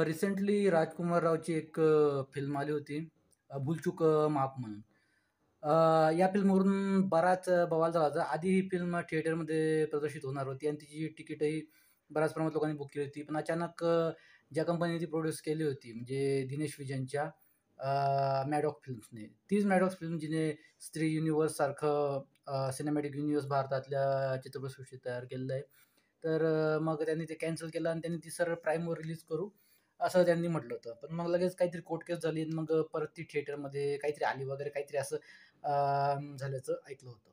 Recently राजकुमार रावची एक film आली होती, भूल माफ म्हणून. या फिल्मवरून बराच बवाल झाला होता. आधी ही फिल्म थिएटरमध्ये प्रदर्शित होणार होती आणि तिची तिकीटही बऱ्याच प्रमाणात लोकांनी बुक केली होती. पण अचानक ज्या कंपनीने ती प्रोड्यूस केली होती, म्हणजे दिनेश विजनच्या मॅडॉक फिल्म्सने. तीच मॅडॉक फिल्म जिने स्त्री युनिव्हर्ससारखं सिनेमॅटिक युनिव्हर्स भारतातल्या चित्रपटसृष्टीत तयार केलेलं आहे. तर मग त्यांनी ते कॅन्सल केलं आणि त्यांनी ती सरळ प्राईमवर रिलीज करू, असं त्यांनी म्हटलं होतं. पण मग लगेच काहीतरी कोर्ट केस झाली आणि मग परत ती थिएटरमध्ये काहीतरी आली वगैरे काहीतरी असं झाल्याचं ऐकलं होतं.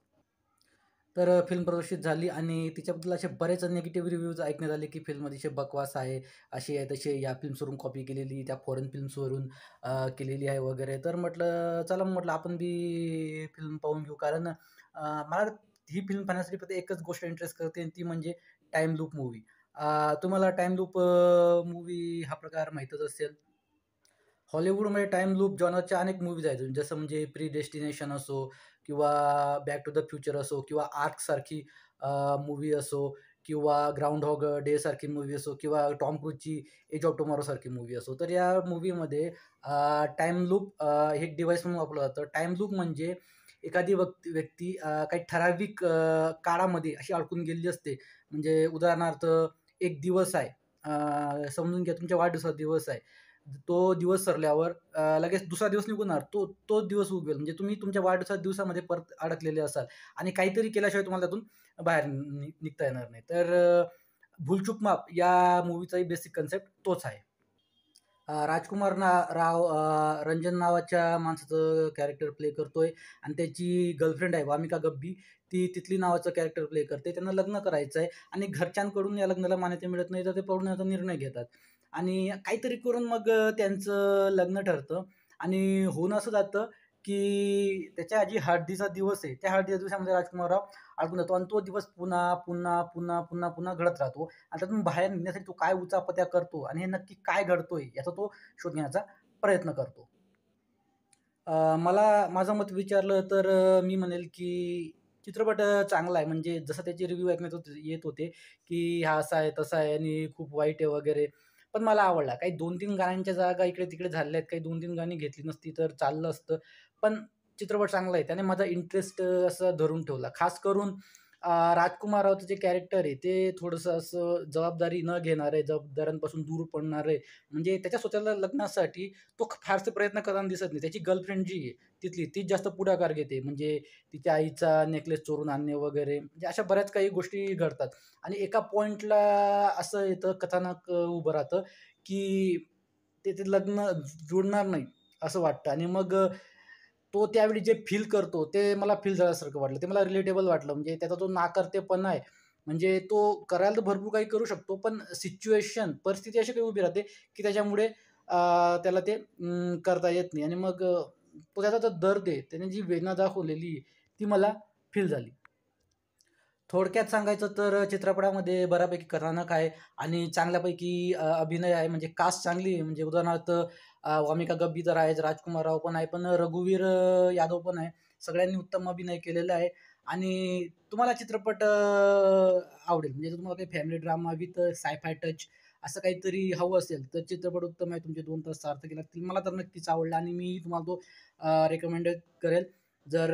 तर फिल्म प्रदर्शित झाली आणि तिच्याबद्दल असे बरेच निगेटिव्ह रिव्ह्यूज ऐकण्यात आले, की फिल्म अतिशय बकवास आहे, अशी आहे तशी आहे, या फिल्म्सवरून कॉपी केलेली, त्या फॉरेन फिल्म्सवरून केलेली आहे वगैरे. तर म्हटलं चला म्हटलं आपण बी फिल्म पाहून घेऊ. कारण मला ही फिल्म पाहण्यासाठी फक्त एकच गोष्ट इंटरेस्ट करते आणि ती म्हणजे टाईम लूप मूव्ही. तुम्हाला टाईम लूप मूव्ही हा प्रकार माहीतच असेल. हॉलिवूडमध्ये टाईम लूप जॉनरच्या अनेक मूव्हीज आहेत. जसं म्हणजे प्री डेस्टिनेशन असो किंवा बॅक टू द फ्युचर असो किंवा आर्कसारखी मूव्ही असो किंवा ग्राउंड हॉग डे सारखी मूव्ही असो किंवा टॉम क्रूजची एज ऑफ टुमॉरो सारखी मूव्ही असो. तर या मूव्हीमध्ये टाईम लूप हे डिव्हाइस म्हणून वापरलं जातं. टाईम लूप म्हणजे एखादी व्यक्ती काही ठराविक काळामध्ये अशी अडकून गेलेली असते. म्हणजे उदाहरणार्थ एक दिवस आहे. समजून घ्या तुमच्या वाढदिवसाचा दिवस आहे. तो दिवस सरल्यावर लगेच दुसरा दिवस निघून तोच दिवस उगवेल. म्हणजे तुम्ही तुमच्या वाढदिवसाच्या दिवसामध्ये परत अडकलेले असाल आणि काहीतरी केल्याशिवाय तुम्हाला त्यातून बाहेर निघता येणार नाही. तर भूल माफ या मूव्हीचाही बेसिक कन्सेप्ट तोच आहे. राजकुमार राव रंजन नावाच्या माणसाचं कॅरेक्टर प्ले करतोय आणि त्याची गर्लफ्रेंड आहे वामिका गब्बी. ती तिथली नावाचं कॅरेक्टर प्ले करते. त्यांना लग्न करायचं आहे आणि घरच्यांकडून या लग्नाला मान्यता मिळत नाही, तर ते पळून निर्णय घेतात आणि काहीतरी करून मग त्यांचं लग्न ठरतं आणि होऊन असं जातं, की त्याच्या जी हळदीचा दिवस आहे, त्या हळदीच्या दिवसामध्ये राजकुमार राव अडकून जातो आणि तो दिवस पुन्हा, पुन्हा, पुन्हा, पुन्हा, पुन्हा घडत राहतो आणि त्यातून बाहेर निघण्यासाठी तो काय उचापत्या करतो आणि हे नक्की काय घडतोय याचा तो शोध घेण्याचा प्रयत्न करतो. मला माझं मत विचारलं तर मी म्हणेल की चित्रपट चांगला आहे. म्हणजे जसं त्याचे रिव्ह्यू ऐकण्यात येत होते, की हा असा आहे, तसा आहे आणि खूप वाईट आहे वगैरे. पण मला आवडला. काही 2-3 गाण्यांच्या जागा इकडे-तिकडे झालेल्या आहेत. काही 2-3 गाणी घेतली नसती तर चाललं असतं. पण चित्रपट चांगला आहे. त्याने माझा इंटरेस्ट असं धरून ठेवला. खास करून राजकुमार रावचं जे कॅरेक्टर आहे, ते थोडंसं असं जबाबदारी न घेणारं आहे, जबाबदाऱ्यांपासून दूर पडणारं आहे. म्हणजे त्याच्या स्वतःला लग्नासाठी तो फारसे प्रयत्न करताना दिसत नाही. त्याची गर्लफ्रेंड जी आहे तिथली, तीच जास्त पुढाकार घेते. म्हणजे तिच्या आईचा नेकलेस चोरून आणणे वगैरे, म्हणजे अशा बऱ्याच काही गोष्टी घडतात. आणि एका पॉइंटला असं येतं, कथानक उभं राहतं, की ते लग्न जुळणार नाही असं वाटतं आणि मग तो त्यावेळी जे फील करतो, ते मला फील झाल्यासारखं वाटलं. ते मला रिलेटेबल वाटलं. म्हणजे त्याचा जो नाकर्तेपणा आहे, म्हणजे तो करायला तर भरपूर काही करू शकतो, पण परिस्थिती अशी काही उभी राहते, की त्याच्यामुळे त्याला ते करता येत नाही आणि मग तो त्याचा जो दर्द आहे, त्याने जी वेदना दाखवलेली आहे, ती मला फील झाली. थोडक्यात सांगायचं तर चित्रपटामध्ये बऱ्यापैकी कथानक आहे आणि चांगल्यापैकी अभिनय आहे. म्हणजे कास्ट चांगली आहे. म्हणजे उदाहरणार्थ वामिका गब्बी तर आहेच, राजकुमार राव पण आहे, पण रघुवीर यादव पण आहे. सगळ्यांनी उत्तम अभिनय केलेला आहे आणि तुम्हाला चित्रपट आवडेल. म्हणजे जर तुम्हाला काही family drama with sci-fi touch असं काहीतरी हवं असेल, तर चित्रपट उत्तम आहे. तुमचे 2 तास सार्थकी लागतील. मला तर नक्कीच आवडला आणि मी तुम्हाला तो रेकमेंडेड करेल. जर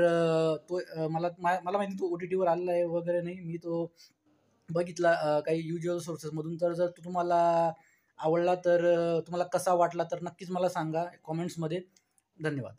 तो मला माहिती तो ओ-टी-टीवर आलेला आहे वगैरे नाही. मी तो बघितला काही युज्युअल सोर्सेसमधून. तर जर तो तुम्हाला आवडला तर तुम्हाला कसा वाटला तर नक्कीच मला सांगा कमेंट्समध्ये. धन्यवाद.